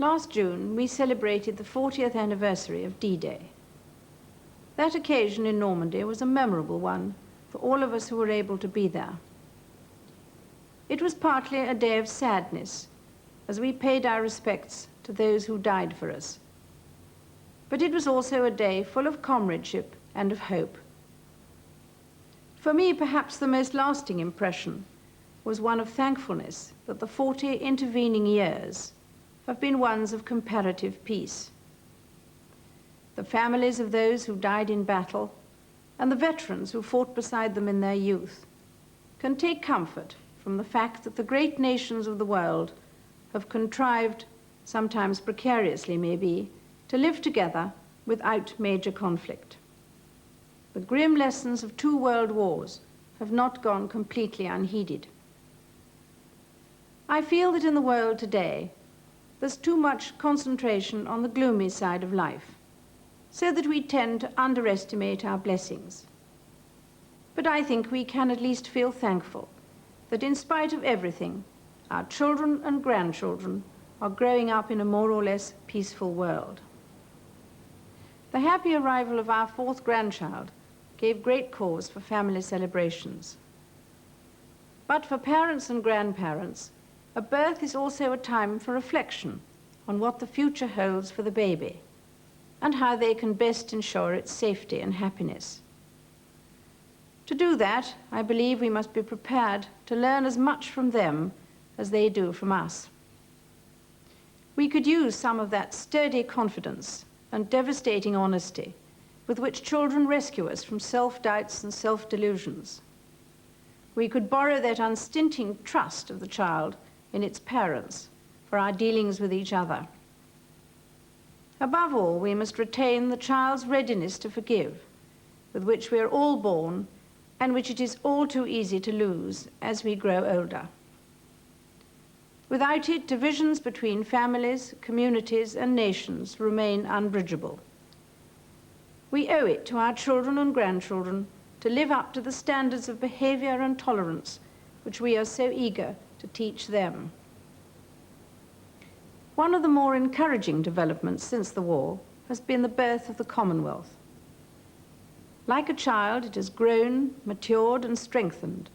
Last June, we celebrated the 40th anniversary of D-Day. That occasion in Normandy was a memorable one for all of us who were able to be there. It was partly a day of sadness, as we paid our respects to those who died for us. But it was also a day full of comradeship and of hope. For me, perhaps the most lasting impression was one of thankfulness that the 40 intervening years have been ones of comparative peace. The families of those who died in battle and the veterans who fought beside them in their youth can take comfort from the fact that the great nations of the world have contrived, sometimes precariously maybe, to live together without major conflict. The grim lessons of 2 world wars have not gone completely unheeded. I feel that in the world today, there's too much concentration on the gloomy side of life, so that we tend to underestimate our blessings. But I think we can at least feel thankful that in spite of everything, our children and grandchildren are growing up in a more or less peaceful world. The happy arrival of our 4th grandchild gave great cause for family celebrations. But for parents and grandparents, a birth is also a time for reflection on what the future holds for the baby and how they can best ensure its safety and happiness. To do that, I believe we must be prepared to learn as much from them as they do from us. We could use some of that sturdy confidence and devastating honesty with which children rescue us from self-doubts and self-delusions. We could borrow that unstinting trust of the child in its parents for our dealings with each other. Above all, we must retain the child's readiness to forgive, with which we are all born and which it is all too easy to lose as we grow older. Without it, divisions between families, communities, and nations remain unbridgeable. We owe it to our children and grandchildren to live up to the standards of behavior and tolerance which we are so eager to teach them. One of the more encouraging developments since the war has been the birth of the Commonwealth. Like a child, it has grown, matured, and strengthened,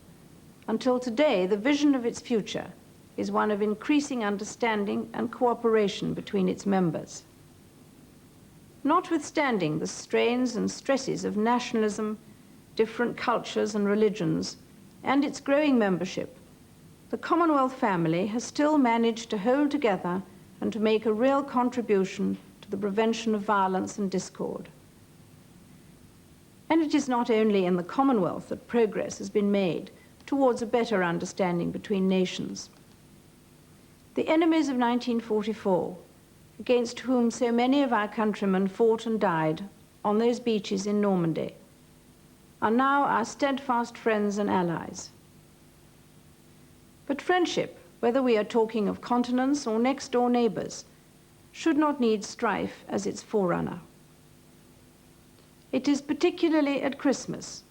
until today the vision of its future is one of increasing understanding and cooperation between its members. Notwithstanding the strains and stresses of nationalism, different cultures and religions, and its growing membership, the Commonwealth family has still managed to hold together and to make a real contribution to the prevention of violence and discord. And it is not only in the Commonwealth that progress has been made towards a better understanding between nations. The enemies of 1944, against whom so many of our countrymen fought and died on those beaches in Normandy, are now our steadfast friends and allies. But friendship, whether we are talking of continents or next-door neighbors, should not need strife as its forerunner. It is particularly at Christmas,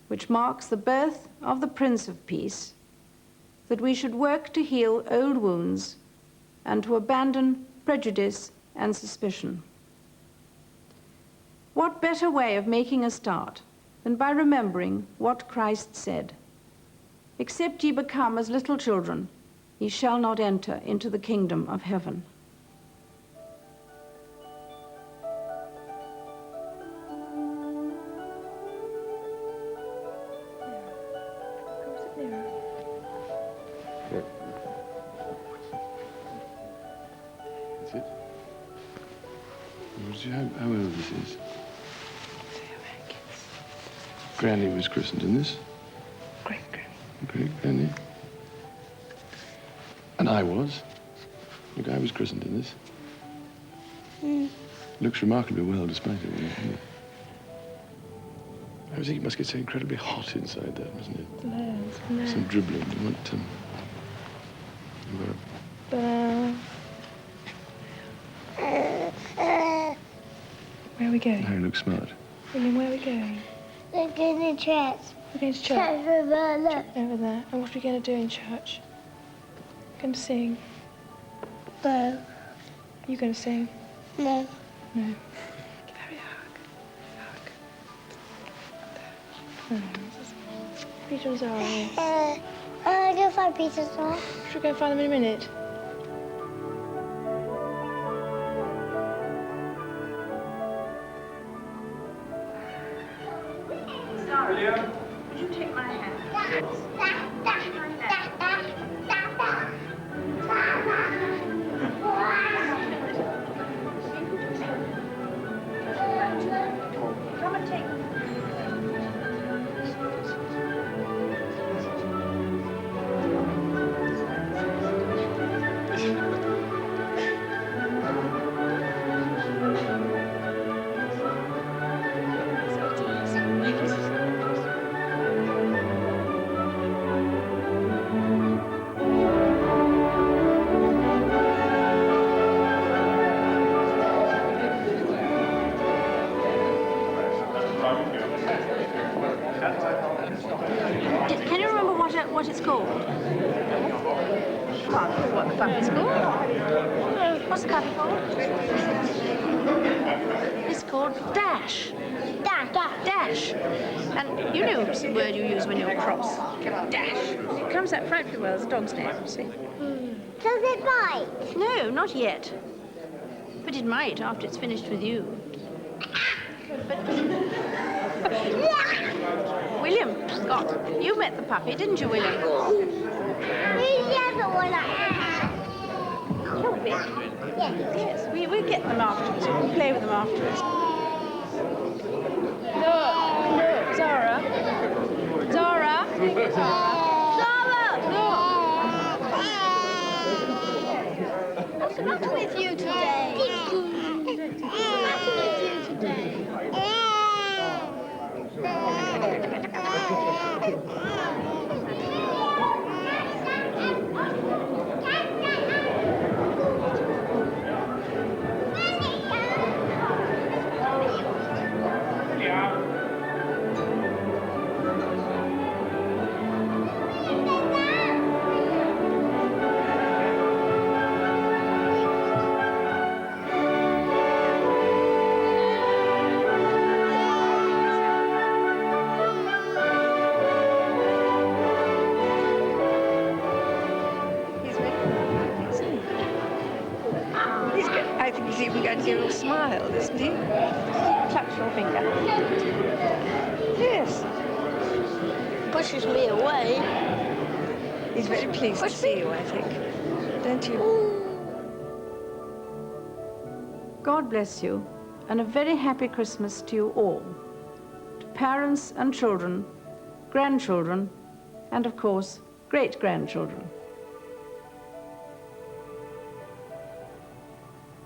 which marks the birth of the Prince of Peace, that we should work to heal old wounds and to abandon prejudice and suspicion. What better way of making a start than by remembering what Christ said? "Except ye become as little children, ye shall not enter into the kingdom of heaven." That's it. How old this is? Granny was christened in this. Great-granny. And I was. Look, I was christened in this. Looks remarkably well despite it, doesn't it? I think it must get so incredibly hot inside there, mustn't it? No. Some dribbling. You want Where are we going? Now you look smart. William, where are we going? We're going to church. We're going to church. Church over there. Over there. And what are we going to do in church? We're going to sing. Go. You going to sing? No. No. Give Harry a hug. Hug. Peter and Zara, yes. I'm going to find Peter's door. Should we go and find them in a minute? Zara, would you take my hand? Come and take Can you remember what it's called? Can't remember what the puppy's called. What's the puppy called? It's called Dash. Dash. And you know it's the word you use when you're cross. Dash. It comes out frightfully well as a dog's name, you see. Does it bite? No, not yet. But it might after it's finished with you. William, Scott, you met the puppy, didn't you, William? Who's the other one I have? Toby. Yes, we'll get them afterwards. We'll play with them afterwards. Look, Zara. Zara. What's the matter with you today? What's the matter with you today? I think he's even going to give a little smile, isn't he? Touch your finger. Yes. Pushes me away. He's very pleased to see you, I think. Don't you? God bless you, and a very happy Christmas to you all. To parents and children, grandchildren, and of course, great-grandchildren.